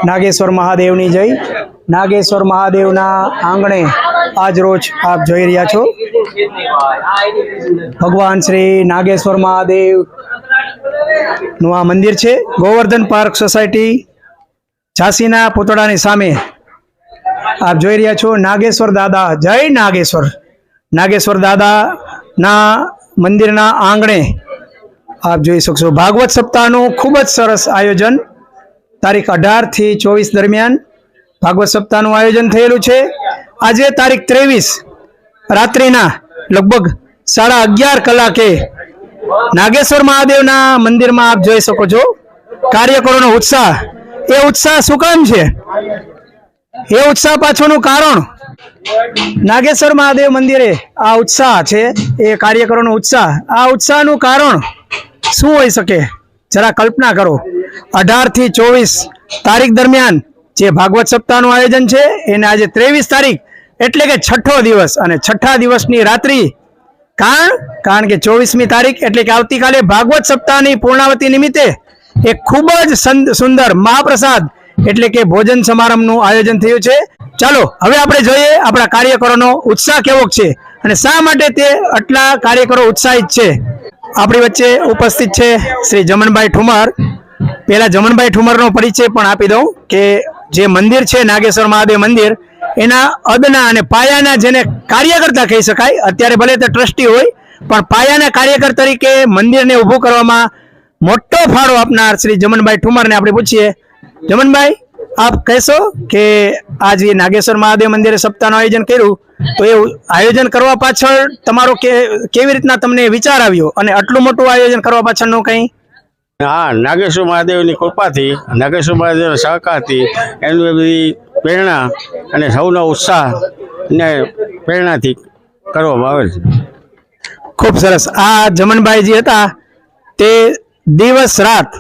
नागेश्वर महादेवनी जय। नागेश्वर महादेवना आंगणे आज रोज आप જોઈ રહ્યા છો भगवान श्री नागेश्वर महादेव નું આ મંદિર છે। ગોવર્ધન પાર્ક સોસાયટી ઝાંસીના પૂતળાની સામે આપ જોઈ રહ્યા છો નાગેશ્વર દાદા જય નાગેશ્વર। નાગેશ્વર દાદા ના મંદિરના આંગણે આપ જોઈ શકશો ભાગવત સપ્તાહનું ખૂબ જ સરસ આયોજન તારીખ 18 થી 24 દરમિયાન ભાગવત સપ્તાહનું આયોજન થયેલું છે। આજે તારીખ 23 રાત્રિના લગભગ 11:30 કલાકે नागेश्वर महादेवना मंदिर में आप જોઈ શકો છો કાર્યકરોનો ઉત્સાહ। એ ઉત્સાહ શું કામ છે? એ ઉત્સાહ પાછળનું કારણ नागेश्वर महादेव मंदिरे आ उत्साह છે એ કાર્યકરોનો ઉત્સાહ। આ ઉત્સાહનું કારણ શું હોઈ શકે જરા કલ્પના કરો। 18 થી 24 તારીખ દરમિયાન જે ભાગવત સપ્તાહનું આયોજન છે એને આજે 23 તારીખ એટલે કે છઠ્ઠો દિવસ અને છઠ્ઠા દિવસની રાત્રિ કારણ કે 24મી તારીખ એટલે કે આવતીકાલે ભાગવત સપ્તાહની પૂર્ણાવતી નિમિત્તે એક ખૂબ જ સુંદર મહાપ્રસાદ એટલે કે ભોજન સમારંભનું આયોજન થયું છે। ચાલો હવે આપણે જોઈએ આપણા કાર્યકરોનો ઉત્સાહ કેવો છે અને શા માટે તે આટલા કાર્યકરો ઉત્સાહિત છે। આપણી વચ્ચે ઉપસ્થિત છે શ્રી જમણભાઈ ઠુમર। પહેલા જમણભાઈ ઠુમરનો પરિચય પણ આપી દઉં કે જે મંદિર છે નાગેશ્વર મહાદેવ મંદિર એના અદના અને પાયાના જેને કાર્યકર્તા કહી શકાય। અત્યારે ભલે તે ટ્રસ્ટી હોય પણ પાયાના કાર્યકર તરીકે મંદિરને ઊભું કરવામાં મોટો ફાળો આપનાર શ્રી જમણભાઈ ઠુમરને આપણે પૂછીએ। જમણભાઈ આપ કહેશો કે आज ये नागेश्वर महादेव मंदिर सप्ताहનું आयोजन કર્યું તો એ આયોજન કરવા પાછળ તમારો કેવી રીતના તમને વિચાર આવ્યો અને આટલું મોટું આયોજન કરવા પાછળનું કંઈ? हाँ, नागेश्वर महादेवની કૃપાથી નાગેશ્વર મહાદેવના સહકારથી એની બધી પ્રેરણા અને સૌનો ઉત્સાહ ને પ્રેરણાથી કરવામાં આવે છે। ખૂબ સરસ। આ જમણભાઈજી હતા તે દિવસ રાત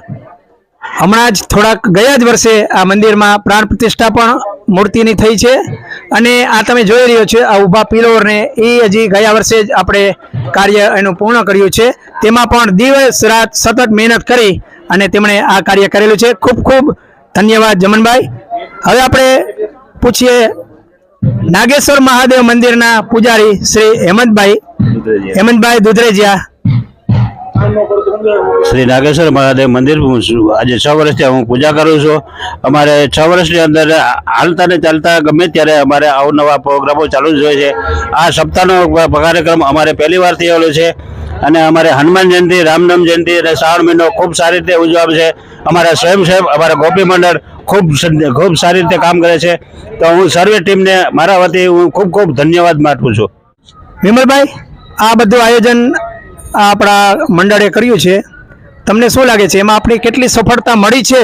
હમણાં જ થોડાક ગયા જ વર્ષે આ મંદિરમાં પ્રાણ પ્રતિષ્ઠા પણ મૂર્તિની થઈ છે અને આ તમે જોઈ રહ્યો છો આ ઊભા પિલોરને એ હજી ગયા વર્ષે જ આપણે કાર્ય એનું પૂર્ણ કર્યું છે। તેમાં પણ દિવસ રાત સતત મહેનત કરી અને તેમણે આ કાર્ય કરેલું છે। ખૂબ ખૂબ ધન્યવાદ જમણભાઈ। હવે આપણે પૂછીએ नागेश्वर महादेव मंदिरना पुजारी श्री हेमंतभाई दुधरेजिया। श्री नागेश्वर महादेव मंदिर आज 6 વર્ષથી હું પૂજા કરું છું। અમારે 6 વર્ષની અંદર હાલતા ને ચાલતા ગમે ત્યારે અમારે અવનવા પ્રોગ્રામો ચાલુ જ હોય છે। આ સપ્તાહનો કાર્યક્રમ અમારે પહેલી વાર થયેલો છે અને અમારે હનુમાન જયંતિ રામનામ જયંતિ અને શ્રાવણ મહિનો ખૂબ સારી રીતે ઉજવાય છે। અમારા સ્વયંસેવક અમારા ગોપી મંડળ ખૂબ સારી રીતે કામ કરે છે। તો હું સર્વે ટીમને મારા વતી હું ખૂબ ધન્યવાદ માનું છું। વિમલભાઈ આ બધું આયોજન આપણા મંડળે કર્યું છે તમને શું લાગે છે એમાં આપણી કેટલી સફળતા મળી છે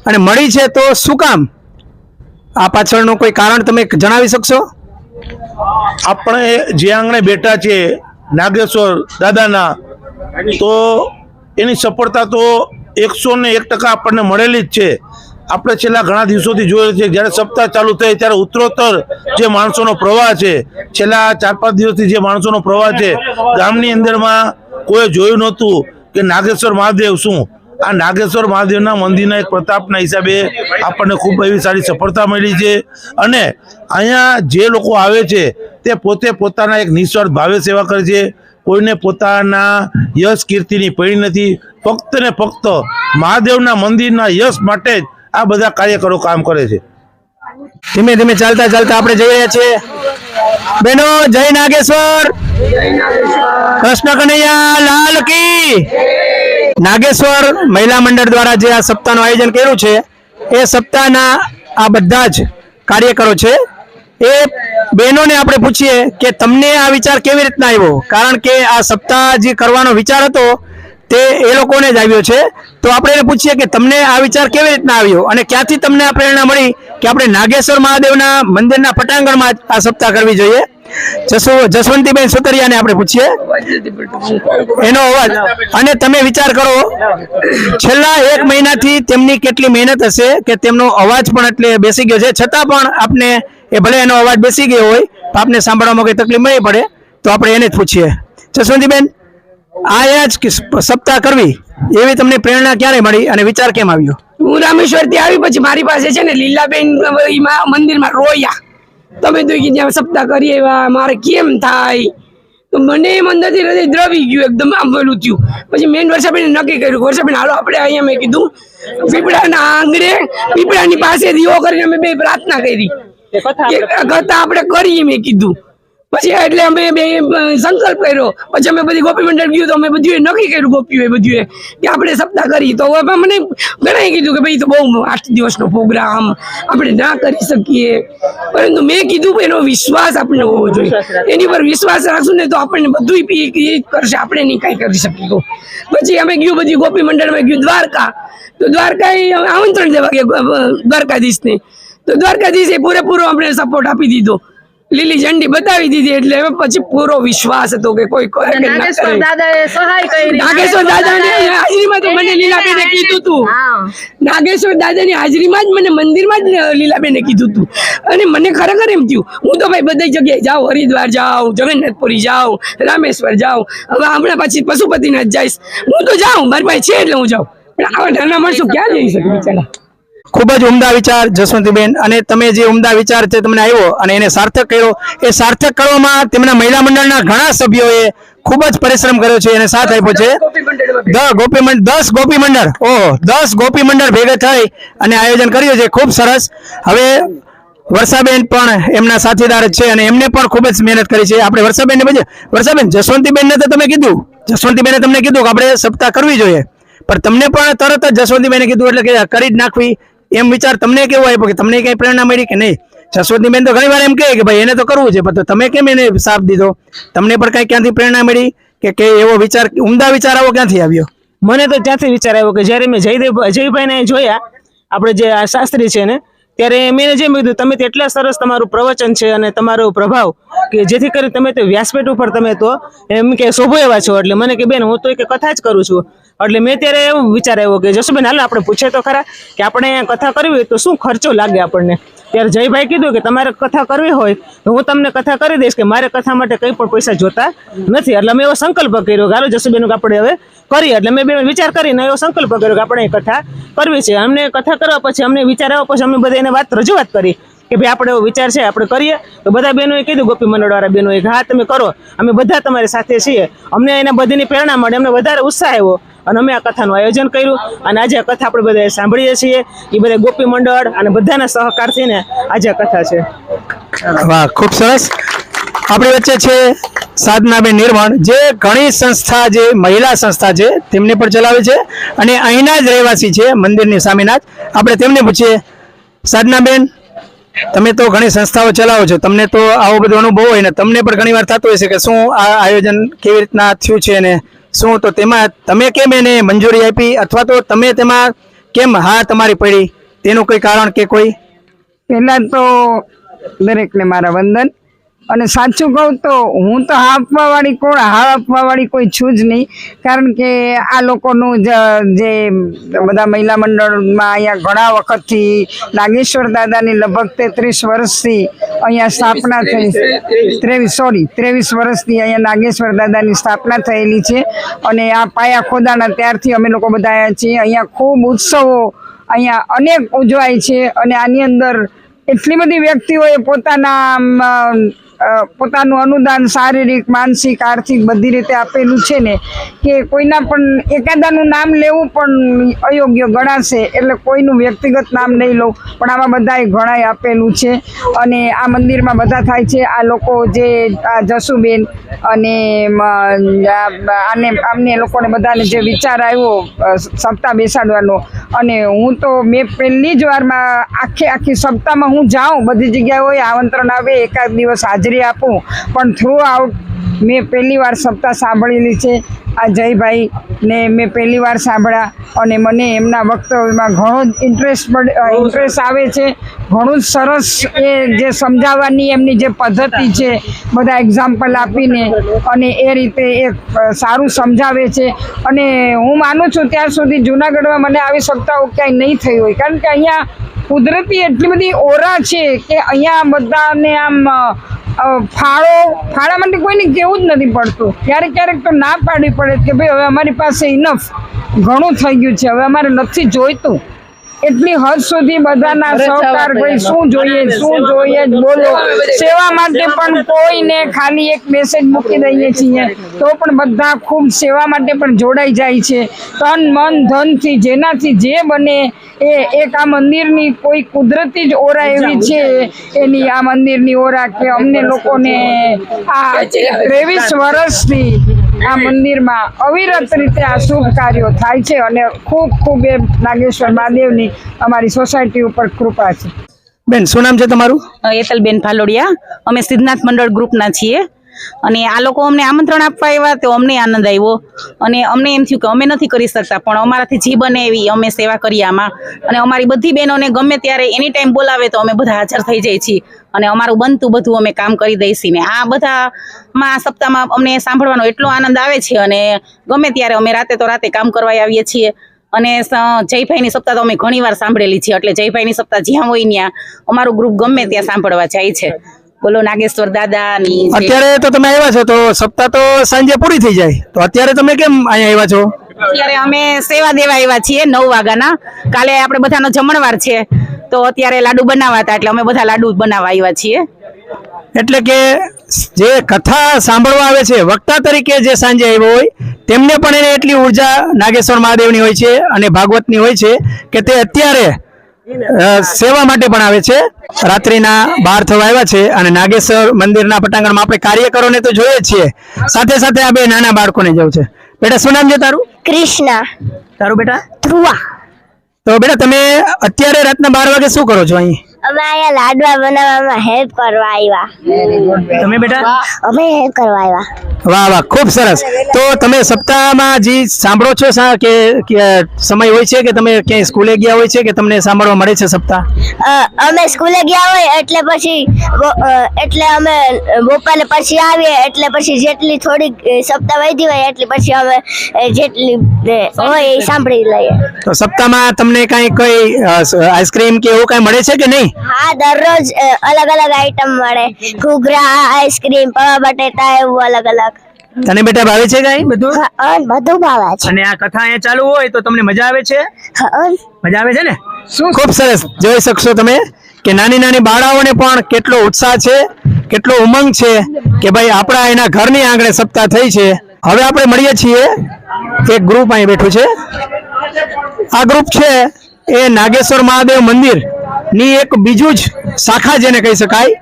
અને મળી છે તો શું કામ? આ પાછળનું કોઈ કારણ તમે જણાવી શકશો? આપણે જે આંગણે બેઠા છે નાગેશ્વર દાદાના તો એની સફળતા તો 101% આપણને મળેલી જ છે। આપણે છેલ્લા ઘણા દિવસોથી જોઈએ છે જ્યારે સપ્તાહ ચાલુ થાય ત્યારે ઉત્તરોત્તર જે માણસોનો પ્રવાહ છે છેલ્લા 4-5 દિવસથી જે માણસોનો પ્રવાહ છે ગામની અંદરમાં કોઈ જોયું નહોતું કે નાગેશ્વર મહાદેવ શું આ નાગેશ્વર મહાદેવના મંદિરના એક પ્રતાપના હિસાબે આપણને ખૂબ એવી સારી સફળતા મળી છે અને અહીંયા જે લોકો આવે છે તે પોતે પોતાના એક નિસ્વાર્થ ભાવે સેવા કરે છે। કોઈને પોતાના યશ કીર્તિની પડી નથી, ફક્ત ને ફક્ત મહાદેવના મંદિરના યશ માટે જ આ બધા કાર્યકરો કામ કરે છે। ધીમે ધીમે ચાલતા ચાલતા આપણે જઈ રહ્યા છીએ। બહેનો જય નાગેશ્વર, કૃષ્ણ કનૈયા લાલ की। नागेश्वर महिला मंडल द्वारा जे आ सप्ताहનું आयोजन કર્યું છે એ સપ્તાહના આ બધા જ કાર્યકરો છે એ બહેનોને આપણે પૂછીએ કે તમને આ વિચાર કેવી રીતના આવ્યો? કારણ કે આ સપ્તાહ જે કરવાનો વિચાર હતો તે એ લોકોને જ આવ્યો છે। તો આપણે એને પૂછીએ કે તમને આ વિચાર કેવી રીતના આવ્યો અને ક્યાંથી તમને આ પ્રેરણા મળી કે આપણે નાગેશ્વર મહાદેવના મંદિરના પટાંગણમાં આ સપ્તાહ કરવી જોઈએ? જસવંતીબેન સુતરિયાને આપણે પૂછીએ એનો અવાજ। અને તમે વિચાર કરો છેલ્લા 1 મહિનાથી તેમની કેટલી મહેનત હશે કે તેમનો અવાજ પણ એટલે બેસી ગયો છે છતાં પણ આપને એ ભલે એનો અવાજ બેસી ગયો હોય તો આપને સાંભળવામાં કોઈ તકલીફ નહીં પડે તો આપણે એને જ પૂછીએ। જસવંતીબેન આ જ સપ્તાહ કરવી એવી તમને પ્રેરણા ક્યારે મળી અને વિચાર કેમ આવ્યો? હું રામેશ્વર થી આવી પછી મારી પાસે છે ને લીલાબેન મંદિરમાં રોયા, તમે તો કે જ્યાં સપ્તાહ કરીએ એવા મારે કેમ થાય, તો મને એમ અંદરથી હૃદય દ્રવી ગયું, એકદમ આમ પેલું થયું. પછી મેન વર્ષાબેન નક્કી કર્યું, વર્ષાબેન હાલો આપણે અહીંયા, મેં કીધું પીપળાના આંગણે પીપળાની પાસે દીવો કરીને અમે બે પ્રાર્થના કરી, કથા આપણે કરીએ, મેં કીધું. પછી એટલે અમે બે સંકલ્પ કર્યો. પછી અમે બધી ગોપી મંડળ ગયું તો અમે બધું નક્કી કર્યું, ગોપીઓએ બધું કે આપણે સપ્તાહ કરી. તો હવે મને ઘણા કીધું કે ભાઈ તો બહુ 8 દિવસનો પ્રોગ્રામ આપણે ના કરી શકીએ, પરંતુ મેં કીધું એનો વિશ્વાસ આપણે હોવો જોઈએ, એની પર વિશ્વાસ રાખશું ને તો આપણને બધું કરશે, આપણે નહીં કાંઈ કરી શકીએ. પછી અમે ગયું બધી ગોપી મંડળમાં ગયું દ્વારકા, તો દ્વારકા આમંત્રણ દેવા ગયા દ્વારકાધીશને, તો દ્વારકાધીશે પૂરેપૂરો આપણે સપોર્ટ આપી દીધો, લીલી ઝંડી બતાવી દીધી. એટલે પછી પૂરો વિશ્વાસ હતો કે કોઈ નાગેશ્વર દાદાને હાજરીમાં તો મને લીલાબેને કીધું હતું, નાગેશ્વર દાદાની હાજરીમાં જ મને મંદિરમાં જ લીલાબેને કીધું હતું. અને મને ખરેખર એમ થયું, હું તો ભાઈ બધી જગ્યાએ જાઉં, હરિદ્વાર જાઉં, જગન્નાથપુરી જાઉં, રામેશ્વર જાઉં, હવે હમણાં પછી પશુપતિનાથ જઈશ, હું તો જાઉં, મારી પાસે છે એટલે હું જાઉં, પણ આવા નાના માણસો ક્યાં જઈ શકે બિચારા. ખૂબ જ ઉમદા વિચાર જસવંતીબેન, અને તમે જે ઉમદા વિચાર છે તમને આવ્યો અને એને સાર્થક કર્યો, એ સાર્થક કરવામાં તેમના મહિલા મંડળના ઘણા સભ્યોએ ખૂબ જ પરિશ્રમ કર્યો છે અને સાથ આપ્યો છે. 10 ગોપી મંડળ, ઓહો 10 ગોપી મંડળ ભેગા થઈ અને આયોજન કર્યું છે, ખૂબ સરસ. હવે વર્ષાબેન પણ એમના સાથીદાર જ છે અને એમને પણ ખૂબ જ મહેનત કરી છે. આપણે વર્ષાબેનને પછી વર્ષાબેન જસવંતીબેનને તો તમે કીધું, જસવંતીબેને તમને કીધું કે આપણે સપ્તાહ કરવી જોઈએ, પણ તમને પણ તરત જ જસવંતીબેને કીધું એટલે કે કરી જ નાખવી, એમ વિચાર તમને કેવો આવ્યો કે તમને કઈ પ્રેરણા મળી કે નહીં? જસવંતીબેન તો ઘણી વાર એમ કહે કે ભાઈ એને તો કરવું છે, પણ તમે કેમ એને સાથ દીધો? તમને પણ કઈ ક્યાંથી પ્રેરણા મળી કે એવો વિચાર, ઉમદા વિચાર આવો ક્યાંથી આવ્યો? મને તો ત્યાંથી વિચાર આવ્યો કે જ્યારે મેં જયભાઈને જોયા, આપણે જે આ શાસ્ત્રી છે ને, ત્યારે મેં જેમ કીધું તમે તો એટલા સરસ તમારું પ્રવચન છે અને તમારો પ્રભાવ કે જેથી કરી તમે તો વ્યાસપીઠ ઉપર તમે તો એમ કે શોભો એવા છો. એટલે મને કે બેન હું તો એક કથા જ કરું છું. એટલે મેં ત્યારે એવું વિચાર આવ્યો કે જસુબેન હાલો આપણે પૂછે તો ખરા કે આપણે કથા કરવી હોય તો શું ખર્ચો લાગે આપણને. ત્યારે જયભાઈ કીધું કે તમારે કથા કરવી હોય તો હું તમને કથા કરી દઈશ, કે મારે કથા માટે કંઈ પણ પૈસા જોતા નથી. એટલે મેં એવો સંકલ્પ કર્યો કે હાલો જસુબેન આપણે હવે કરીએ. એટલે મેં બે વિચાર કરીને એવો સંકલ્પ કર્યો કે આપણે કથા કરવી છે. અમને કથા કરવા પછી અમને વિચાર આવ્યો, પછી અમે બધા એને રજૂઆત કરી કે ભાઈ આપણે એવો વિચાર છે આપણે કરીએ. તો બધા બહેનોએ કીધું, ગોપી મંડળવાળા બહેનોએ કે હા તમે કરો, અમે બધા તમારી સાથે છીએ. અમને એને બધીની પ્રેરણા મળે, અમને વધારે ઉત્સાહ આવ્યો અને અમે આ કથાનું આયોજન કર્યું. અને આજે આ કથા આપણે બધા સાંભળીએ છીએ, એ બધા ગોપી મંડળ અને બધાના સહકારથી ને આજે આ કથા છે. વાહ, ખૂબ સરસ. આપણી વચ્ચે છે સાધનાબેન નિર્મળ, જે ઘણી સંસ્થા, જે મહિલા સંસ્થા છે તેમને પણ ચલાવે છે અને અહીંના જ રહેવાસી છે, મંદિરની સામેના જ. આપણે તેમને પૂછીએ, સાધનાબેન તમે તો ઘણી સંસ્થાઓ ચલાવો છો, તમને તો આવો બધો અનુભવ હોય ને તમને પણ ઘણી વાર થતું હશે કે શું આ આયોજન કેવી રીતના થયું છે ને શું, તો તેમાં તમે કેમ એને મંજૂરી આપી અથવા તો તમે તેમાં કેમ હા તમારી પડી, તેનું કોઈ કારણ કે કોઈ? પહેલા તો દરેકને મારા વંદન. અને સાચું કહું તો હું તો હા આપવાવાળી કોણ, હા આપવાવાળી કોઈ છું જ નહીં. કારણ કે આ લોકોનું જે બધા મહિલા મંડળમાં અહીંયા ઘણા વખતથી નાગેશ્વર દાદાની લગભગ 33 વર્ષથી અહીંયા સ્થાપના થઈ, 23 વર્ષથી અહીંયા નાગેશ્વર દાદાની સ્થાપના થયેલી છે. અને આ પાયા ખોદાના ત્યારથી અમે લોકો બધા આવ્યા છીએ. અહીંયા ખૂબ ઉત્સવો અહીંયા અનેક ઉજવાય છે અને આની અંદર એટલી બધી વ્યક્તિઓએ પોતાનું અનુદાન શારીરિક, માનસિક, આર્થિક બધી રીતે આપેલું છે ને કે કોઈના પણ એકાદાનું નામ લેવું પણ અયોગ્ય ગણાશે. એટલે કોઈનું વ્યક્તિગત નામ નહીં લઉં, પણ આમાં બધાએ ઘણાએ આપેલું છે. અને આ મંદિરમાં બધા થાય છે. આ લોકો જે આ જસુબેન અને આમને લોકોને બધાને જે વિચાર આવ્યો સપ્તાહ બેસાડવાનો, અને હું તો મેં પહેલી જ વારમાં આખી સપ્તાહમાં હું જાઉં, બધી જગ્યાએ હોય આમંત્રણ આવે, એકાદ દિવસ હાજરી આપું, પણ થ્રુ આઉટ મેં પહેલી વાર સપ્તાહ સાંભળેલી છે. આ જયભાઈ ને મેં પહેલી વાર સાંભળ્યા અને મને એમના વક્તવ્યમાં ઘણો જ ઇન્ટરેસ્ટ આવે છે. ઘણું જ સરસ એ જે સમજાવવાની એમની જે પદ્ધતિ છે, બધા એક્ઝામ્પલ આપીને અને એ રીતે એ સારું સમજાવે છે. અને હું માનું છું ત્યાં સુધી જૂનાગઢમાં મને આવી સપ્તાહો ક્યાંય નહીં થઈ હોય, કારણ કે અહીંયા કુદરતી એટલી બધી ઓરા છે કે અહીંયા બધાને આમ ફાળા માટે કોઈને કહેવું જ નથી પડતું. ક્યારેક તો ના પાડવી પડે કે ભાઈ હવે અમારી પાસે ઇનફ ઘણું થઈ ગયું છે, હવે અમારે નથી જોઈતું. એટલી હદ સુધી બધાના સહકાર, ભાઈ શું જોઈએ જ બોલો. સેવા માટે પણ કોઈને ખાલી એક મેસેજ મૂકી દઈએ છીએ તો પણ બધા ખૂબ સેવા માટે પણ જોડાઈ જાય છે, તન મન ધનથી, જેનાથી જે બને એ. એક આ મંદિરની કોઈ કુદરતી જ ઓરા એવી છે, એની આ મંદિરની ઓરા કે અમને લોકોને આ 23 વર્ષથી આ મંદિરમાં અવિરત રીતે આ શુભ કાર્યો થાય છે અને ખૂબ એ નાગેશ્વર મહાદેવની અમારી સોસાયટી ઉપર કૃપા છે. બેન, શું નામ છે તમારું? એતલબેન ભાલોડિયા. અમે સિદ્ધનાથ મંડળ ગ્રુપના છીએ અને આ લોકો અમને આમંત્રણ આપવા આવ્યા તો અમને આનંદ આવ્યો અને અમને એમ થયું કે અમે નથી કરી શકતા પણ અમારાથી જે બને એવી અમે સેવા કરીએ આમાં. અને અમારી બધી બહેનોને ગમે ત્યારે એની ટાઈમ બોલાવે તો અમે બધા હાજર થઈ જઈએ છીએ અને અમારું બનતું બધું અમે કામ કરી દઈશું. ને આ બધામાં સપ્તાહમાં અમને સાંભળવાનો એટલો આનંદ આવે છે અને ગમે ત્યારે અમે રાતે તો રાતે કામ કરવા આવીએ છીએ. અને જયભાઈની સપ્તાહ તો અમે ઘણી વાર સાંભળેલી છે, એટલે જયભાઈની સપ્તાહ જ્યાં હોય ત્યાં અમારું ગ્રુપ ગમે ત્યાં સાંભળવા જાય છે. બોલો નાગેશ્વર દાદાની. અત્યારે તો તમે આવ્યા છો તો સપ્તાહ તો સાંજે પૂરી થઈ જાય, તો અત્યારે તમે કેમ અહીંયા આવ્યા છો? અત્યારે અમે સેવા દેવા આવ્યા છીએ 9 વાગ્યાના. કાલે આપણે બધાનો જમણવાર છે તો અત્યારે લાડુ બનાવવા હતા એટલે અમે બધા લાડુ બનાવવા આવ્યા છીએ. એટલે કે જે કથા સાંભળવા આવે છે વક્તા તરીકે જે સાંજે આવ્યો હોય તેમને પણ એને એટલી ઉર્જા નાગેશ્વર મહાદેવની હોય છે અને ભાગવતની હોય છે કે તે અત્યારે સેવા માટે પણ આવે છે. રાત્રિના 12 થવા આવ્યા છે અને નાગેશ્વર મંદિરના પટાંગણમાં આપણે કાર્યકરોને તો જોઈએ જ છીએ, સાથે સાથે આ બે નાના બાળકોને જવું છે. બેટા, શું નામ છે તારું? કૃષ્ણા. તારું બેટા? ધ્રુવા. તો બેટા, તમે અત્યારે રાતના 12 વાગે શું કરો છો અહીં? અમે અહીંયા લાડવા બનાવવામાં હેલ્પ કરવા આવ્યા. તમે બેટા? અમે હેલ્પ કરવા આવ્યા. વાહ વાહ, ખૂબ સરસ. તો તમે સપ્તાહમાં જે સાંભળો છો કે સમય હોય છે કે તમે ક્યાંય સ્કૂલે ગયા હોય છે કે તમને સાંભળવા મળે છે સપ્તાહ? અમે સ્કૂલે ગયા હોય એટલે પછી અમે બપોરે પછી આવીએ એટલે પછી જેટલી થોડીક સપ્તાહ વધી હોય એટલી પછી અમે જેટલી હોય એ સાંભળી લઈએ. તો સપ્તાહમાં તમને કઈ આઈસ્ક્રીમ કે એવું કઈ મળે છે કે નહીં? હા, દરરોજ અલગ અલગ આઈટમ મળે. ઘૂઘરા, આઈસ્ક્રીમ, પૌવા બટેટા, એવું અલગ અલગ. તને બેટા ભાવે છે કઈ બધું? બધું ભાવે છે. અને આ કથા અહીંયા ચાલુ હોય તો તમને મજા આવે છે? મજા આવે છે ને? શું ખૂબ સરસ. જોઈ શકશો તમે કે નાની નાની બાળાઓને પણ કેટલો ઉત્સાહ છે, કેટલો ઉમંગ છે કે ભાઈ આપણા એના ઘરની આંગણે સપ્તાહ થઈ છે. હવે આપણે મળીએ છીએ, એક ગ્રુપ અહીં બેઠું છે. આ ગ્રુપ છે એ નાગેશ્વર મહાદેવ મંદિર ની એક બીજું જ શાખા જેને કહી શકાય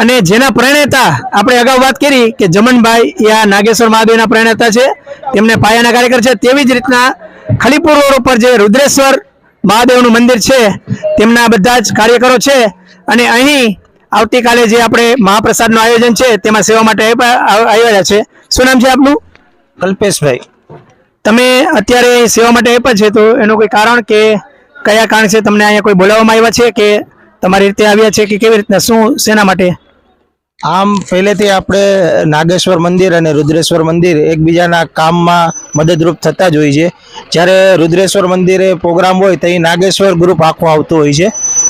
અને જેના પ્રણેતા આપણે અગાઉ વાત કરી કે જમનભાઈ એ આ નાગેશ્વર મહાદેવના પ્રણેતા છે, તેમને પાયાના કાર્યકર છે. તેવી જ રીતના ખલીપુર રોડ ઉપર જે રુદ્રેશ્વર મહાદેવનું મંદિર છે તેમના બધા જ કાર્યકરો છે અને અહીં આવતીકાલે જે આપણે મહાપ્રસાદનું આયોજન છે તેમાં સેવા માટે આવ્યા છે. શું નામ છે આપનું? કલ્પેશભાઈ. તમે અત્યારે સેવા માટે આપ્યા છે તો એનું કોઈ કારણ કે કયા કારણ છે? તમને અહીંયા કોઈ બોલાવવામાં આવ્યા છે કે તમારી રીતે આવ્યા છે કે કેવી રીતના, શું, શેના માટે? આમ પહેલેથી આપણે નાગેશ્વર મંદિર અને રુદ્રેશ્વર મંદિર એકબીજાના કામમાં મદદરૂપ થતા જ હોય છે. જ્યારે રુદ્રેશ્વર મંદિરે પ્રોગ્રામ હોય તો એ નાગેશ્વર ગ્રુપ આખું આવતું હોય છે,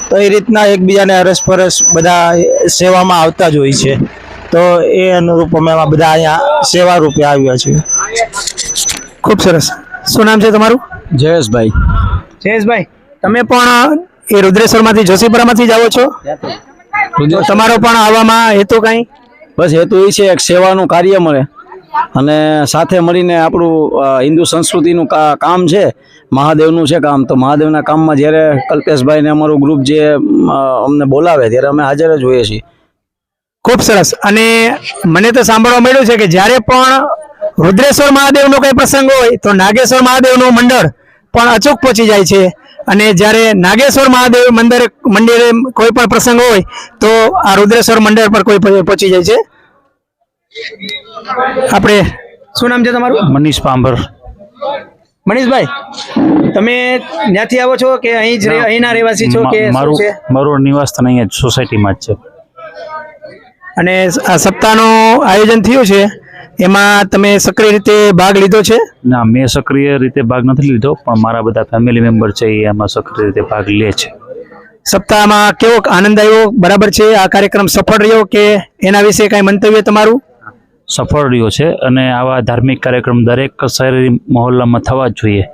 તો એ રીતના એકબીજાને અરસપરસ બધા સેવામાં આવતા જ હોય છે. તો એ અનુરૂપ અમે બધા અહીંયા સેવા રૂપે આવ્યા છીએ. ખૂબ સરસ. શું નામ છે તમારું? જયેશભાઈ. જયેશભાઈ, તમે પણ એ રુદ્રેશ્વરમાંથી જોશીપુરામાંથી જ આવો છો? તો તમારો પણ આવવામાં હેતુ કઈ? બસ હેતુ એ છે એક સેવાનું કાર્ય મળે અને સાથે મળીને આપણું હિન્દુ સંસ્કૃતિનું કામ છે, મહાદેવનું છે કામ. તો મહાદેવના કામમાં જ્યારે કલ્પેશભાઈ ને અમારું ગ્રુપ જે અમને બોલાવે ત્યારે અમે હાજર જ હોઈએ છીએ. ખૂબ સરસ. અને મને તો સાંભળવા મળ્યું છે કે જ્યારે પણ રુદ્રેશ્વર મહાદેવનો કઈ પ્રસંગ હોય તો નાગેશ્વર મહાદેવનું મંડળ પણ અચૂક પહોંચી જાય છે અને જ્યારે નાગેશ્વર મહાદેવ મંદિરે કોઈ પણ પ્રસંગ હોય તો આ રુદ્રેશ્વર મંદિર પર કોઈ પહોંચી જાય છે. આપણે, શું નામ છે તમારું? મનીષ પાંભર. મનીષભાઈ, તમે ત્યાંથી આવો છો કે અહીંના રહેવાસી છો કે શું છે? મારું નિવાસ સ્થાન અહીંયા સોસાયટીમાં જ છે. અને આ સપ્તાહનું આયોજન થયું છે એમાં તમે સક્રિય રીતે ભાગ લીધો છે? ના, મેં સક્રિય રીતે ભાગ નથી લીધો પણ મારા બધા ફેમિલી મેમ્બર છે એ એમાં સક્રિય રીતે ભાગ લે છે. સપ્તાહમાં કેવો આનંદ આવ્યો? બરાબર છે, આ કાર્યક્રમ સફળ રહ્યો કે એના વિશે કઈ મંતવ્ય તમારું? સફળ રહ્યો છે અને આવા ધાર્મિક કાર્યક્રમ દરેક શહેરી મહોલ્લામાં થવા જ જોઈએ.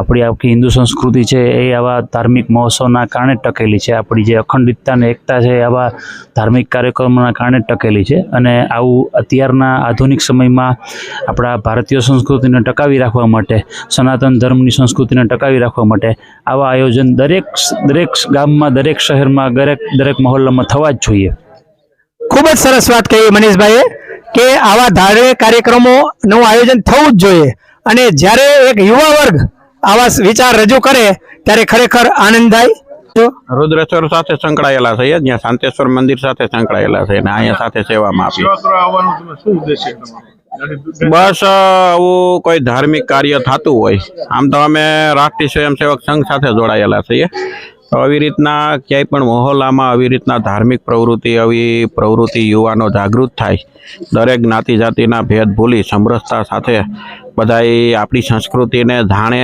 આપણી આખી હિન્દુ સંસ્કૃતિ છે એ આવા ધાર્મિક મહોત્સવના કારણે ટકેલી છે. આપણી જે અખંડિતતા અને એકતા છે એ આવા ધાર્મિક કાર્યક્રમોના કારણે ટકેલી છે. અને આવું અત્યારના આધુનિક સમયમાં આપણા ભારતીય સંસ્કૃતિને ટકાવી રાખવા માટે, સનાતન ધર્મની સંસ્કૃતિને ટકાવી રાખવા માટે આવા આયોજન દરેક ગામમાં, દરેક શહેરમાં, દરેક મહોલ્લામાં થવા જ જોઈએ. ખૂબ જ સરસ વાત કહી મનીષભાઈએ કે આવા ધાર્મિક કાર્યક્રમોનું આયોજન થવું જ જોઈએ. અને જ્યારે એક યુવા વર્ગ આવા વિચાર રજૂ કરે ત્યારે ખરેખર આનંદ થાય. રુદ્રેશ્વર સાથે સંકળાયેલા છે, જ્યાં શાંતેશ્વર મંદિર સાથે સંકળાયેલા છે અને અહીંયા સાથે સેવામાં આપી. બસ આવું કોઈ ધાર્મિક કાર્ય થતું હોય, આમ તો અમે રાષ્ટ્રીય સ્વયંસેવક સંઘ સાથે જોડાયેલા છીએ, તો આવી રીતના ક્યાંય પણ મહોલ્લામાં આવી રીતના ધાર્મિક આવી પ્રવૃત્તિ યુવાનો જાગૃત થાય, દરેક જ્ઞાતિ જાતિના ભેદ ભૂલી સમરસતા સાથે બધાય આપણી સંસ્કૃતિને જાણે,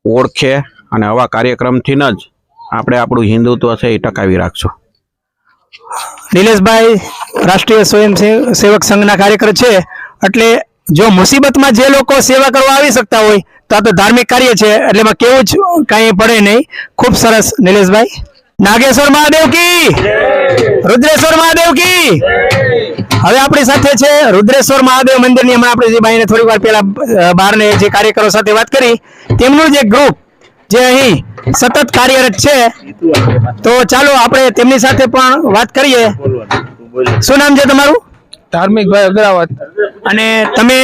ઓળખે અને આવા કાર્યક્રમથી જ આપણે આપણું હિન્દુત્વ છે એ ટકાવી રાખશું. નિલેશભાઈ રાષ્ટ્રીય સ્વયંસેવક સંઘના કાર્યકર છે, એટલે જો મુસીબતમાં જે લોકો સેવા કરવા આવી શકતા હોય તો આ તો ધાર્મિક કાર્ય છે, એટલે એમાં કેવું જ કાંઈ પડે નહીં. ખૂબ સરસ નિલેશભાઈ. નાગેશ્વર મહાદેવ કી, રુદ્રેશ્વર મહાદેવ કી. હવે આપણી સાથે છે રુદ્રેશ્વર મહાદેવ મંદિરની. હમણાં આપણે જે ભાઈને થોડી વાર પહેલા બહારને જે કાર્યકરો સાથે વાત કરી, તેમનું જે ગ્રુપ જે અહીં સતત કાર્યરત છે, તો ચાલો આપણે તેમની સાથે પણ વાત કરીએ. શું નામ છે તમારું? ધાર્મિકભાઈ અગ્રાવત. અને તમે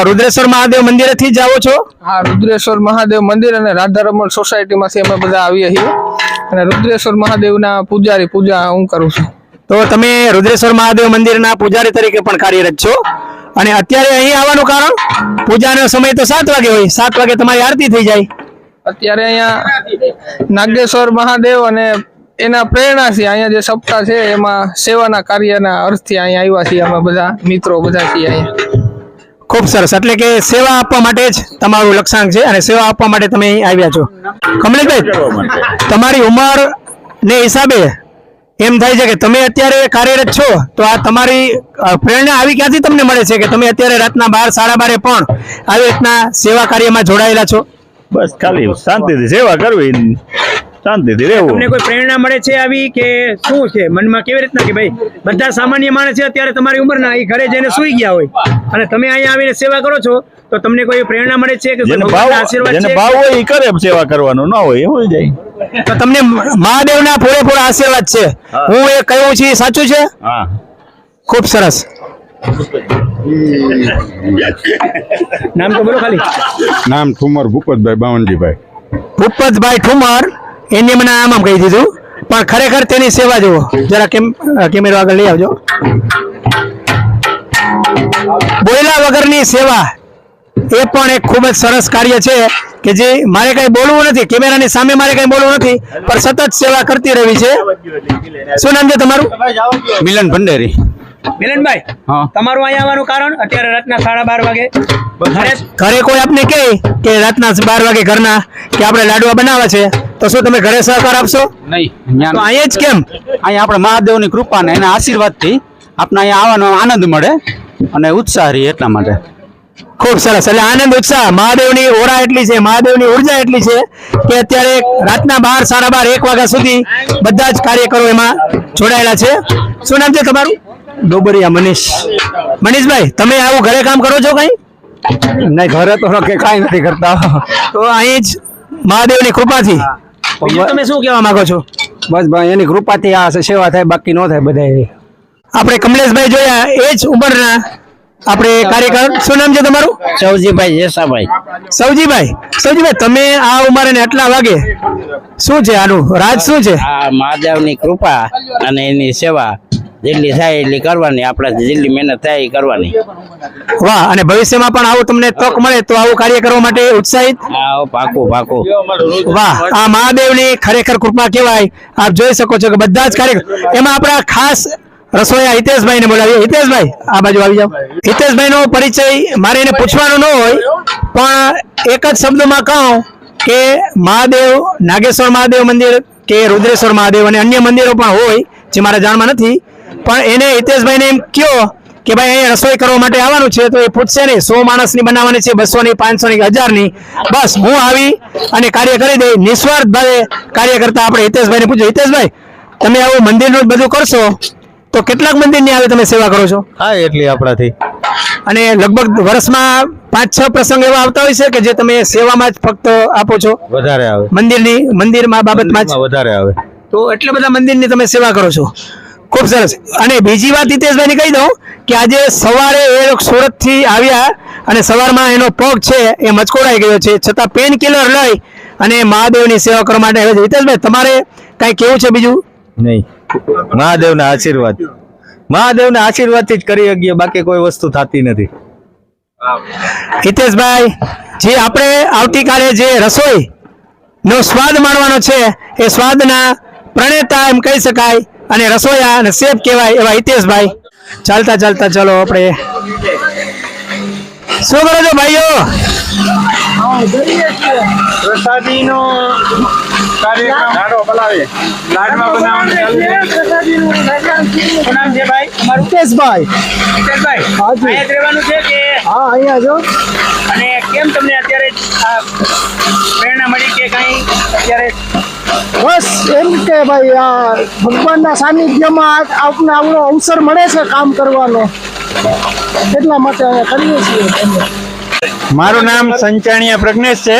રુદ્રેશ્વર મહાદેવ મંદિરેથી જ આવો છો? હા, રુદ્રેશ્વર મહાદેવ મંદિર અને રાધારમણ સોસાયટીમાંથી અમે બધા આવીએ છીએ અને રુદ્રેશ્વર મહાદેવના પૂજા હું કરું છું. તો તમે રુદ્રેશ્વર મહાદેવ મંદિરના પૂજારી તરીકે પણ કાર્યરત છો, અને અત્યારે અહીં આવવાનું કારણ? પૂજાનો સમય તો 7 વાગે હોય, 7 વાગે તમારી આરતી થઈ જાય. અત્યારે અહીંયા નાગેશ્વર મહાદેવ અને એના પ્રેરણાથી અહીંયા જે સપ્તાહ છે એમાં સેવાના કાર્યના અર્થથી અહીંયા આવ્યા છીએ અમે બધા મિત્રો બધા છીએ અહીંયા. ખૂબ સરસ. એટલે કે સેવા આપવા માટે જ તમારું લક્ષ્યાંક છે અને સેવા આપવા માટે તમે અહીં આવ્યા છો. કમલેશભાઈ, તમારી ઉંમર ને હિસાબે એમ થાય છે કે તમે અત્યારે કાર્યરત છો, તો આ તમારી પ્રેરણા આવી ક્યાંથી તમને મળે છે કે તમે અત્યારે રાતના 12, 12:30 પણ આવી રીતના સેવા કાર્યમાં જોડાયેલા છો? બસ ખાલી શાંતિથી સેવા કરવી, શાંતિથી રહેવું. તમને કોઈ પ્રેરણા મળે છે આવી કે શું છે મનમાં? કેવી રીતના કે ભાઈ બધા સામાન્ય માણસ છે અત્યારે તમારી ઉંમરના, એ ઘરે જઈને સૂઈ ગયા હોય અને તમે અહીંયા આવીને સેવા કરો છો, તો તમને કોઈ પ્રેરણા મળે છે કે આશીર્વાદ છે? ભાવ હોય એ કરે સેવા કરવાનું, ન હોય એવું જાય. તો તમને મહાદેવના પૂરેપૂરા આશીર્વાદ છે, હું એ કહ્યું છું, સાચું છે? હા, ખૂબ સરસ. નામ તો બોલો ખાલી. નામ ઠુમર ભૂપતભાઈ બાવનજીભાઈ. ભૂપતભાઈ ઠુમર, એની મને આમ કહી દીધું, પણ ખરેખર તેની સેવા જુઓ જરા. કેમેરો આગળ લઈ આવજો. બોલ્યા વગરની સેવા એ પણ એક ખૂબ જ સરસ કાર્ય છે કે જે મારે કઈ બોલવું નથી, કેમેરાની સામે મારે કઈ બોલવું નથી, પણ સતત સેવા કરતી રહેવી છે. શું નામ છે તમારું? મિલન ભંડેરી. મિલનભાઈ, હા. તમારું અહીંયા આવવાનું કારણ? અત્યારે રાતના 12:30 વાગે ઘરે કોઈ આપને કહે કે રાતના 12 વાગે ઘરના કે આપણે લાડવા બનાવવા છે, તો શું તમે ઘરે સહકાર આપશો? નહીં, તો અહીંયા જ કેમ? અહીંયા આપણે મહાદેવની કૃપા ને એના આશીર્વાદથી આપણે અહીંયા આવવાનો આનંદ મળે અને ઉત્સાહ રહે એટલા માટે. ખૂબ સરસ. એટલે આનંદ, ઉત્સાહ, મહાદેવની ઓરા એટલી છે, મહાદેવની ઉર્જા એટલી છે કે અત્યારે રાતના 12, 12:30, 1 વાગ્યા સુધી બધા જ કાર્યકરો એમાં જોડાયેલા છે. શું નામ છે તમારું? ડોબરિયા મનીષ. મનીષભાઈ, તમે આવું ઘરે કામ કરો છો કઈ? નહીં, ઘરે તો કાંઈ નથી કરતા. તો અહીં જ મહાદેવની કૃપાથી. બીજું તમે શું કહેવા માંગો છો? બસ ભાઈ એની કૃપાથી આ સેવા થાય, બાકી ન થાય. બધા આપણે કમલેશભાઈ જોયા, એ જ ઉંમરના આપણે કાર્યકર. શું નામ છે તમારું? સૌજીભાઈ જેસાભાઈ. સૌજીભાઈ, તમે આ ઉંમરે ને આટલા વાગે શું છે આનું રાજ? શું છે? આ મહાદેવની કૃપા અને એની સેવા જેટલી થાય એટલી કરવાની, આપણાથી જેટલી મહેનત થાય એ કરવાની. વાહ. અને ભવિષ્યમાં પણ આવું તમને તક મળે તો આવું કાર્ય કરવા માટે ઉત્સાહિત? પાકું. વાહ, આ મહાદેવની ખરેખર કૃપા કહેવાય. આપ જોઈ શકો છો કે બધા જ કાર્યકર, એમાં આપણા ખાસ રસોઈયા હિતેશભાઈ ને બોલાવીએ. હિતેશભાઈ, આ બાજુ આવી જાઓ. હિતેશભાઈ નો પરિચય મારે એને પૂછવાનો ન હોય, પણ એક જ શબ્દમાં કહું કે મહાદેવ, નાગેશ્વર મહાદેવ મંદિર કે રુદ્રેશ્વર મહાદેવ અને અન્ય મંદિરો પણ હોય જે મારા જાણમાં નથી, પણ એને હિતેશભાઈને એમ કહો કે ભાઈ અહીંયા રસોઈ કરવા માટે આવવાનું છે તો એ પૂછશે નહીં 100 માણસની બનાવવાની છે, 200ની, 500ની, 1000ની, બસ હું આવી અને કાર્ય કરી દઈ. નિસ્વાર્થ ભાવે કાર્ય કરતા આપણે હિતેશભાઈને પૂછો, હિતેશભાઈ તમે આવું મંદિરનું જ બધું કરશો તો કેટલાક મંદિરની આવે તમે સેવા કરો છો? હા, એટલી આપણાથી. અને લગભગ વર્ષમાં 5-6 પ્રસંગ એવા આવતા હોય છે કે જે તમે સેવામાં જ ફક્ત આપો છો? વધારે આવે, મંદિરમાં બાબતમાં જ વધારે આવે. તો એટલા બધા મંદિરની તમે સેવા કરો છો, ખૂબ સરસ. અને બીજી વાત હિતેશભાઈને કહી દઉં કે આજે સવારે એ લોકો સુરતથી આવ્યા અને સવારમાં એનો પગ છે એ મચકોડાઈ ગયો છે, છતાં પેન કિલર લઈ અને મહાદેવની સેવા કરવા માટે આવ્યા છે. હિતેશભાઈ તમારે કાંઈ કેવું છે બીજું? નહીં, મહાદેવના આશીર્વાદથી જ કરી શકીએ, બાકી કોઈ વસ્તુ થતી નથી. હિતેશભાઈ, જે આપણે આવતીકાલે જે રસોઈ નો સ્વાદ માણવાનો છે એ સ્વાદના પ્રણેતા એમ કહી શકાય અને રસોયા અને શેફ કહેવાય એવા હિતેશભાઈ. ચાલતા ચાલતા ચાલો આપણે શું કરો છો ભાઈઓ? પ્રસાદીનો કાર્યક્રમ લાડો બનાવે, લાડવા બનાવવાનું ચાલુ છે. શું નામ છે ભાઈ તમારું? હિતેશભાઈ. હિતેશભાઈ, અહીંયા જ રહેવાનું છે કે? હા, અહીંયા જો. અને કેમ તમને અત્યારે આ પ્રેરણા મળી કે કઈ અત્યારે? બસ એમ કે ભાઈ આ ભગવાનના સાનિધ્યમાં આપને આવડો અવસર મળે છે કામ કરવાનો, એટલા માટે અહીંયા કરીએ છીએ. મારું નામ સંચાણીયા પ્રજ્ઞેશ છે.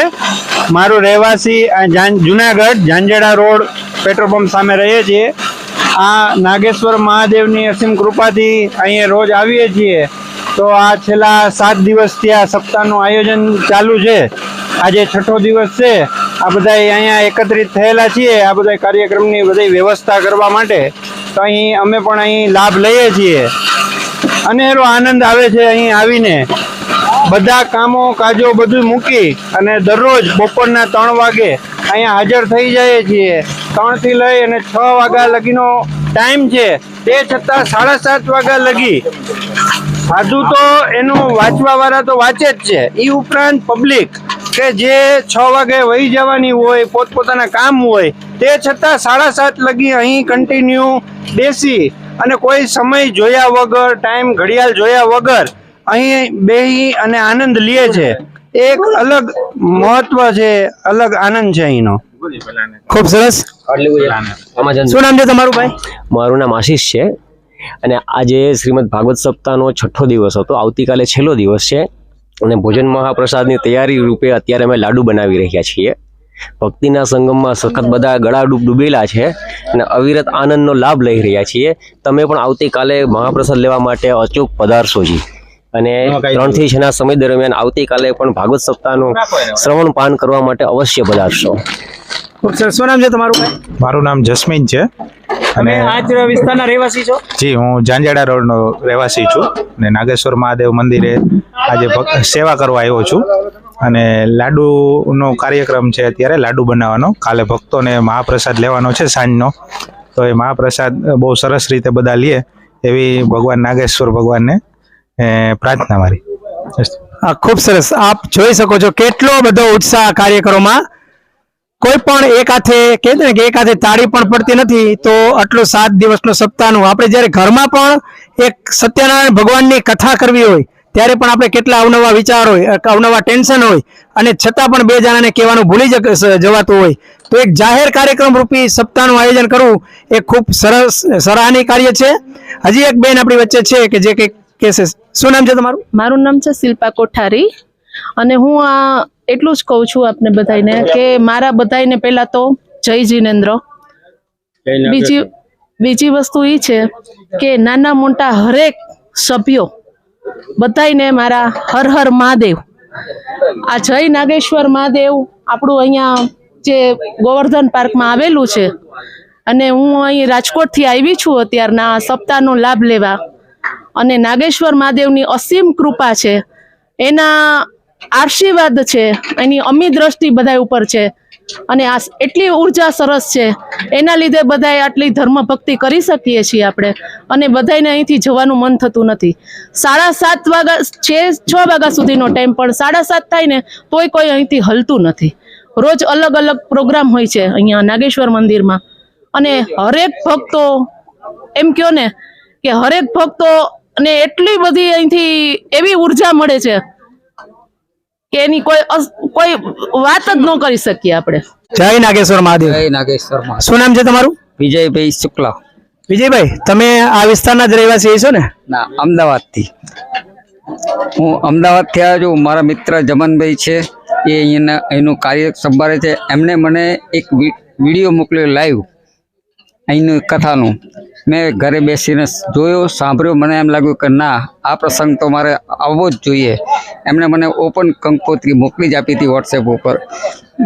મારું રહેવાસી Junagadh Jhanjheda road petrol pump સામે રહીએ છીએ. આ નાગેશ્વર મહાદેવની અસીમ કૃપાથી અહીંયા રોજ આવીએ છીએ. તો આ છેલ્લા 7 દિવસથી આ સપ્તાહનું આયોજન ચાલુ છે. આજે 6થો દિવસ છે. આ બધા અહીંયા એકત્રિત થયેલા છીએ આ બધા કાર્યક્રમની બધી વ્યવસ્થા કરવા માટે. તો અહીં અમે પણ અહીં લાભ લઈએ છીએ અને એનો આનંદ આવે છે અહીં આવીને. બધા કામો કાજો બધું મૂકી અને દરરોજ બપોરના 3 વાગે અહીંયા હાજર થઈ જઈએ છીએ. 3 થી લઈ અને 6 વાગ્યા લગીનો ટાઈમ છે. તે છતાં 7:30 વાગ્યા લગી સાધુ તો એનું વાંચવા વાળા તો વાંચે જ છે, એ ઉપરાંત પબ્લિક કે જે 6 વાગે વહી જવાની હોય, પોતપોતાના કામ હોય, તે છતાં 7:30 લગી અહીં કન્ટિન્યુ બેસી અને કોઈ સમય જોયા વગર, ટાઈમ ઘડિયાળ જોયા વગર અહીં બેહી અને આનંદ લે છે. એક અલગ મહત્વ છે, અલગ આનંદ છે અહીંનો. ખૂબ સરસ. શું નામ છે તમારું ભાઈ? મારું નામ આશીષ છે અને આજે શ્રીમદ ભાગવત સપ્તાહનો 6થો દિવસ હતો. આવતીકાલે છેલ્લો દિવસ છે અને ભોજન મહાપ્રસાદની તૈયારી રૂપે અત્યારે અમે લાડુ બનાવી રહ્યા છીએ. ભક્તિના સંગમમાં સખત બધા ગળા ડૂબેલા છે અને અવિરત આનંદનો લાભ લઈ રહ્યા છીએ. તમે પણ આવતીકાલે મહાપ્રસાદ લેવા માટે અચૂક પધારશો જી. અને 3 થી 6ના સમય દરમિયાન આવતીકાલે પણ ભાગવત સપ્તાહનું શ્રવણ પાન કરવા માટે અવશ્ય પધારશો. શું નામ છે તમારું ભાઈ? મારું નામ જસ્મીન છે અને આજ વિસ્તારના રહેવાસી છો? જી, હું ઝાંઝેડા રોડનો રહેવાસી છું અને નાગેશ્વર મહાદેવ મંદિરે આજે સેવા કરવા આવ્યો છું. અને લાડુનો કાર્યક્રમ છે, અત્યારે લાડુ બનાવવાનો. કાલે ભક્તોને મહાપ્રસાદ લેવાનો છે સાંજનો. તો એ મહાપ્રસાદ બહુ સરસ રીતે બધા લે એવી ભગવાન નાગેશ્વર ભગવાનને પ્રાર્થના મારી. ખૂબ સરસ. આપ જોઈ શકો છો કેટલો બધો ઉત્સાહ કાર્યક્રમમાં. કોઈ પણ એક હાથે કહેते ને કે એક હાથે તાળી પણ પડતી નથી. તો આટલું 7 દિવસનો સપ્તાહનું આપણે જ્યારે ઘરમાં પણ એક સત્યનારાયણ ભગવાનની કથા કરવી હોય ત્યારે પણ આપણે કેટલા અવનવા વિચાર હોય, અવનવા ટેન્શન હોય અને છતાં પણ 2 જણાને કહેવાનું ભૂલી જવાતું હોય. તો એક જાહેર કાર્યક્રમ રૂપી સપ્તાહનું આયોજન કરવું એ ખૂબ સરસ સરાહનીય કાર્ય છે. હજી એક બેન આપણી વચ્ચે છે કે જે કંઈક કહેશે. શું નામ છે તમારું? મારું નામ છે શિલ્પા કોઠારી અને હું આ એટલું જ કહું છું આપને બધાને કે મારા બધાને પહેલા તો જય જિનેન્દ્ર. બીજી વસ્તુ એ છે કે નાના મોટા હરેક સભ્યો બધાને મારા હર હર મહાદેવ. આ જય નાગેશ્વર મહાદેવ આપણું અહીંયા જે ગોવર્ધન પાર્કમાં આવેલું છે અને હું અહીં રાજકોટથી આવી છું અત્યારના સપ્તાહનો લાભ લેવા. અને નાગેશ્વર મહાદેવની અસીમ કૃપા છે, એના આશીર્વાદ છે, એની અમી દ્રષ્ટિ બધા ઉપર છે અને આ એટલી ઉર્જા સરસ છે એના લીધે બધાએ આટલી ધર્મ ભક્તિ કરી શકીએ છીએ આપણે. અને બધાને અહીંથી જવાનું મન થતું નથી. 7:30 વાગ્યા 6 વાગ્યા સુધીનો ટાઈમ, પણ 7:30 થાય ને તોય કોઈ અહીંથી હલતું નથી. રોજ અલગ અલગ પ્રોગ્રામ હોય છે અહીંયા નાગેશ્વર મંદિરમાં, અને હરેક ભક્તો એમ કયો ને કે હરેક ભક્તો અને એટલી બધી અહીંથી એવી ઉર્જા મળે છે કે એની કોઈ વાત જ ન કરી શકીએ આપણે. જય નાગેશ્વર મહાદેવ. નાગેશ્વર શું નામ છે તમારું? વિજયભાઈ શુક્લા. વિજયભાઈ, તમે આ વિસ્તારના જ રહેવાસી છો ને? ના, અમદાવાદથી. હું અમદાવાદથી આવ્યો છું. મારા મિત્ર જમનભાઈ છે, એ અહીંયાના એનું કાર્ય સંભાળે છે. એમને મને એક વિડીયો મોકલ્યો લાઈવ અહીંનું કથાનું. મેં ઘરે બેસીને જોયો, સાંભળ્યો. મને એમ લાગ્યું કે ના, આ પ્રસંગ તો મારે આવવો જ જોઈએ. એમણે મને ઓપન કંકોત્રી મોકલી જ આપી હતી વોટ્સએપ ઉપર.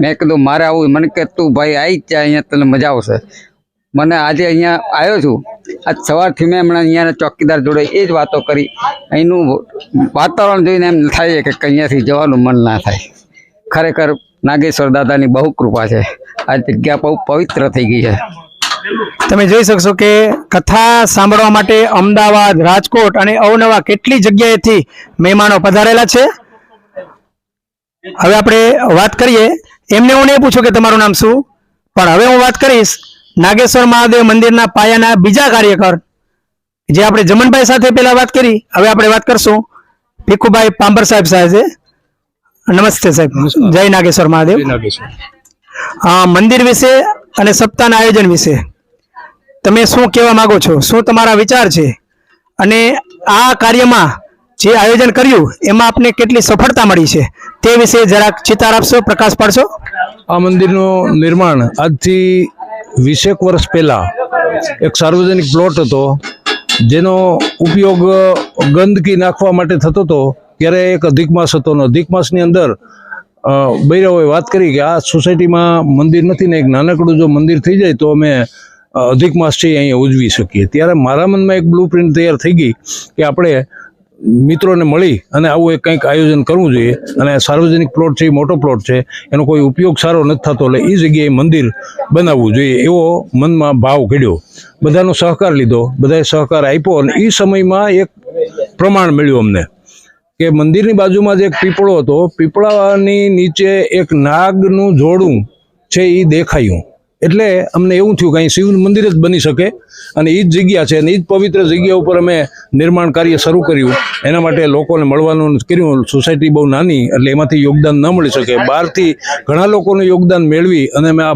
મેં કીધું મારે આવું. મને કે તું ભાઈ આવી જ જાય, અહીંયા તને મજા આવશે. મને આજે અહીંયા આવ્યો છું. આજ સવારથી મેં હમણાં અહીંયાના ચોકીદાર જોડે એ જ વાતો કરી. અહીંનું વાતાવરણ જોઈને એમ થાય કે અહીંયાથી જવાનું મન ના થાય. ખરેખર નાગેશ્વર દાદાની બહુ કૃપા છે. આ જગ્યા બહુ પવિત્ર થઈ ગઈ છે. તમે જોઈ શકશો કે કથા સાંભળવા માટે અમદાવાદ, રાજકોટ અને અવનવા કેટલી જગ્યાએથી મહેમાનો પધારેલા છે. હવે આપણે વાત કરીએ, એમને હું નહીં પૂછું કે તમારું નામ શું, પણ હવે હું વાત કરીશ નાગેશ્વર મહાદેવ મંદિરના પાયાના બીજા કાર્યકર, જે આપણે જમનભાઈ સાથે પહેલા વાત કરી. હવે આપણે વાત કરશું ભીખુભાઈ પાંબર સાહેબ સાથે. નમસ્તે સાહેબ. જય નાગેશ્વર મહાદેવ. મંદિર વિશે અને સપ્તાહના આયોજન વિશે તમે શું કહેવા માંગો છો? શું તમારા વિચાર છે? અને આ કાર્યમાં જે આયોજન કર્યું એમાં આપને કેટલી સફળતા મળી છે તે વિશે જરાક ચિતાર આપશો, પ્રકાશ પાડશો? આ મંદિરનું નિર્માણ આજથી 20 વર્ષ પહેલા એક સાર્વજનિક પ્લોટ હતો, જેનો ઉપયોગ ગંદકી નાખવા માટે થતો હતો. ત્યારે એક અધિક માસ હતો ને અધિક માસની અંદર બૈરાઓએ વાત કરી કે આ સોસાયટીમાં મંદિર નથી ને એક નાનકડું જો મંદિર થઈ જાય તો અમે અધિક માસ છે અહીંયા ઉજવી શકીએ. ત્યારે મારા મનમાં એક બ્લુ પ્રિન્ટ તૈયાર થઈ ગઈ કે આપણે મિત્રોને મળી અને આવું એક કંઈક આયોજન કરવું જોઈએ. અને સાર્વજનિક પ્લોટ છે, મોટો પ્લોટ છે, એનો કોઈ ઉપયોગ સારો નથી થતો, એટલે એ જગ્યાએ મંદિર બનાવવું જોઈએ એવો મનમાં ભાવ ઘડ્યો. બધાનો સહકાર લીધો, બધાએ સહકાર આપ્યો અને એ સમયમાં એક પ્રમાણ મળ્યું અમને કે મંદિરની બાજુમાં જ એક પીપળો હતો. પીપળાની નીચે એક નાગનું જોડું છે એ દેખાયું. એટલે અમને એવું થયું કે અહીં શિવ મંદિર જ બની શકે અને એ જ જગ્યા છે અને એ જ પવિત્ર જગ્યા ઉપર અમે નિર્માણ કાર્ય શરૂ કર્યું. એના માટે લોકોને મળવાનું કર્યું. સોસાયટી બહુ નાની એટલે એમાંથી યોગદાન ન મળી શકે. બહારથી ઘણા લોકોનું યોગદાન મેળવી અને અમે આ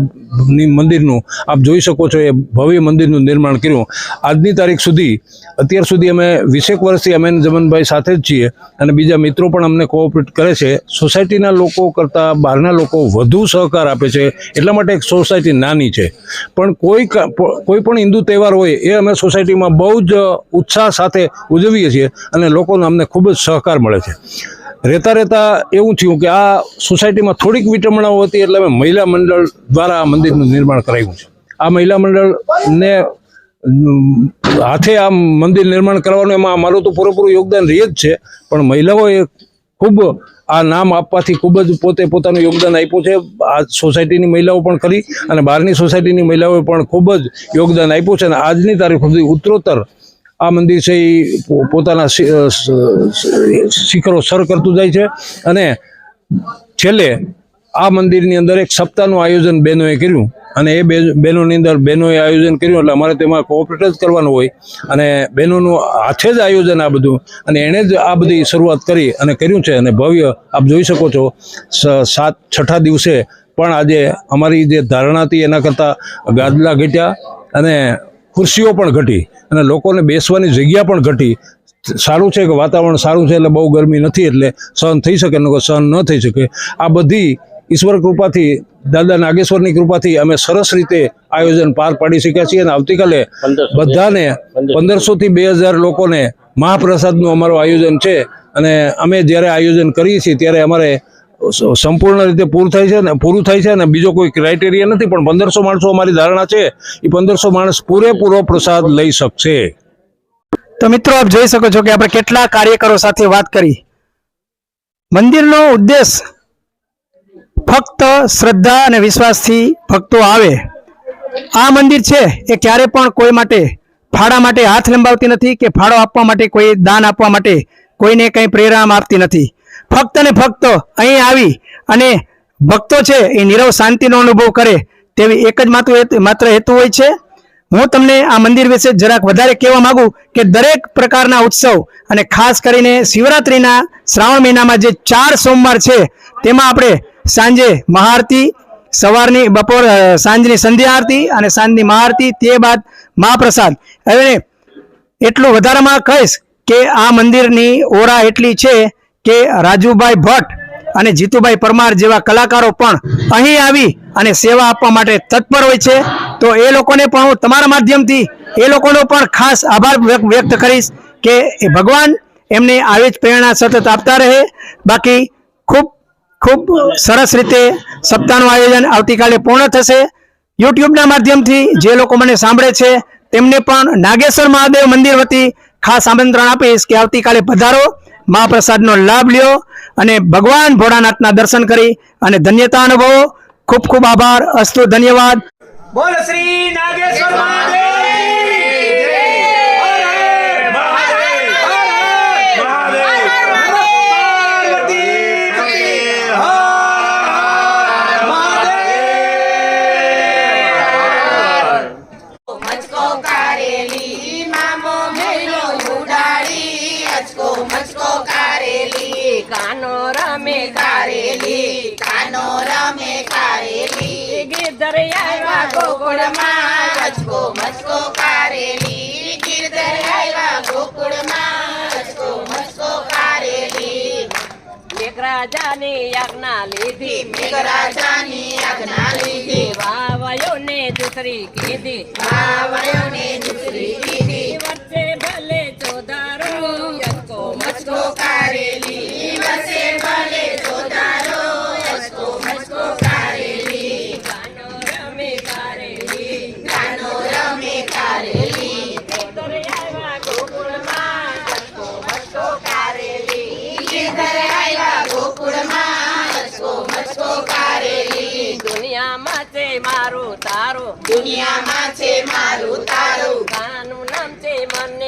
મંદિરનું આપ જોઈ શકો છો એ ભવ્ય મંદિરનું નિર્માણ કર્યું. આજની તારીખ સુધી અત્યાર સુધી અમે 20 વર્ષથી અમે જમનભાઈ સાથે જ છીએ અને બીજા મિત્રો પણ અમને કોઓપરેટ કરે છે. સોસાયટીના લોકો કરતાં બહારના લોકો વધુ સહકાર આપે છે. એટલા માટે એક સોસાયટી નાની છે, પણ કોઈ પણ હિન્દુ તહેવાર હોય એ અમે સોસાયટીમાં બહુ જ ઉત્સાહ સાથે ઉજવીએ છીએ અને લોકોનો અમને ખૂબ જ સહકાર મળે છે. રહેતા એવું થયું કે આ સોસાયટીમાં થોડીક વિટંબણાઓ હતી એટલે અમે મહિલા મંડળ દ્વારા આ મંદિરનું નિર્માણ કરાવ્યું છે. આ મહિલા મંડળને હાથે આ મંદિર નિર્માણ કરવાનું એમાં અમારું તો પૂરેપૂરું યોગદાન રહે જ છે, પણ મહિલાઓએ ખૂબ આ નામ આપવાથી ખૂબ જ પોતાનું યોગદાન આપ્યું છે. આ સોસાયટીની મહિલાઓ પણ ખરી અને બહારની સોસાયટીની મહિલાઓએ પણ ખૂબ જ યોગદાન આપ્યું છે અને આજની તારીખ સુધી ઉત્તરોત્તર આ મંદિર છે એ પોતાના શિખરો સર કરતું જાય છે. અને છેલ્લે આ મંદિરની અંદર એક સપ્તાહનું આયોજન બહેનોએ કર્યું અને એ બહેનોની અંદર બહેનોએ આયોજન કર્યું એટલે અમારે તેમાં કોઓપરેટ જ કરવાનું હોય અને બહેનોનું હાથે જ આયોજન આ બધું અને એણે જ આ બધી શરૂઆત કરી અને કર્યું છે. અને ભવ્ય આપ જોઈ શકો છો 6ઠા દિવસે પણ આજે અમારી જે ધારણા હતી એના કરતાં ગાદલા ઘટ્યા અને ખુરશીઓ પણ ઘટી અને લોકોને બેસવાની જગ્યા પણ ઘટી. સારું છે કે વાતાવરણ સારું છે એટલે બહુ ગરમી નથી એટલે સહન થઈ શકે, ન સહન ન થઈ શકે. આ બધી ઈશ્વર કૃપાથી, દાદા નાગેશ્વરની કૃપાથી અમે સરસ રીતે આયોજન પાર પાડી શક્યા છીએ અને આવતીકાલે બધાને 1500 થી 2000 લોકોને મહાપ્રસાદનું અમારું આયોજન છે. અને અમે જ્યારે આયોજન કરીએ છીએ ત્યારે અમારે સંપૂર્ણ રીતે પૂરું થાય છે અને બીજો કોઈ ક્રાઇટેરિયા નથી, પણ 1500 માણસો અમારી ધારણા છે એ 1500 માણસ પૂરેપૂરો પ્રસાદ લઈ શકશે. તો મિત્રો આપ જોઈ શકો છો કે આપણે કેટલા કાર્યકરો સાથે વાત કરી. મંદિરનો ઉદ્દેશ ફક્ત શ્રદ્ધા અને વિશ્વાસથી ભક્તો આવે. આ મંદિર છે એ ક્યારે પણ કોઈ માટે ફાળા માટે હાથ લંબાવતી નથી કે ફાળો આપવા માટે, કોઈ દાન આપવા માટે કોઈને કંઈ પ્રેરણા આપતી નથી. ફક્ત ને ફક્ત અહીં આવી અને ભક્તો છે એ નીરવ શાંતિનો અનુભવ કરે તેવી એક જ માત્ર હેતુ હોય છે. હું તમને આ મંદિર વિશે જરાક વધારે કહેવા માંગુ કે દરેક પ્રકારના ઉત્સવ અને ખાસ કરીને શિવરાત્રિના શ્રાવણ મહિનામાં જે 4 સોમવાર છે તેમાં આપણે સાંજે મહાઆરતી, સવારની બપોર સાંજની સંધ્યા આરતી અને સાંજની મહાઆરતી, તે બાદ મહાપ્રસાદ. હવે એટલું વધારામાં કહીશ કે આ મંદિરની ઓરા એટલી છે કે રાજુભાઈ ભટ્ટ અને જીતુભાઈ પરમાર જેવા કલાકારો પણ અહીં આવી અને સેવા આપવા માટે તત્પર હોય છે. તો એ લોકોને પણ હું તમારા માધ્યમથી એ લોકોનો પણ ખાસ આભાર વ્યક્ત કરીશ કે ભગવાન એમને આવી જ પ્રેરણા સતત આપતા રહે. બાકી ખૂબ સરસ રીતે સપ્તાહનું આયોજન આવતીકાલે પૂર્ણ થશે. યુટ્યુબના માધ્યમથી જે લોકો મને સાંભળે છે તેમને પણ નાગેશ્વર મહાદેવ મંદિર વતી ખાસ આમંત્રણ આપીશ કે આવતીકાલે પધારો, મહાપ્રસાદનો લાભ લ્યો અને ભગવાન ભોળાનાથના દર્શન કરી અને ધન્યતા અનુભવો. ખૂબ ખૂબ આભાર. અસ્તુ, ધન્યવાદ. બોલ શ્રી નાગેશ્વર મહાદેવ. કાનો રમે કારેલી ગીરધર આવ્યા ગોકુળમાં મચકો મચકો કારેલી ગીરધર આવ્યા ગોકુળમાં મચકો કારેલી મેઘરાજાની આજ્ઞા લીધી વાવયો ને દૂસરી કીધી વચ્ચે ભલે ચોધારો મચકો કારેલી દુનિયામાં છે મારું તારું ગાનું નામ છે મને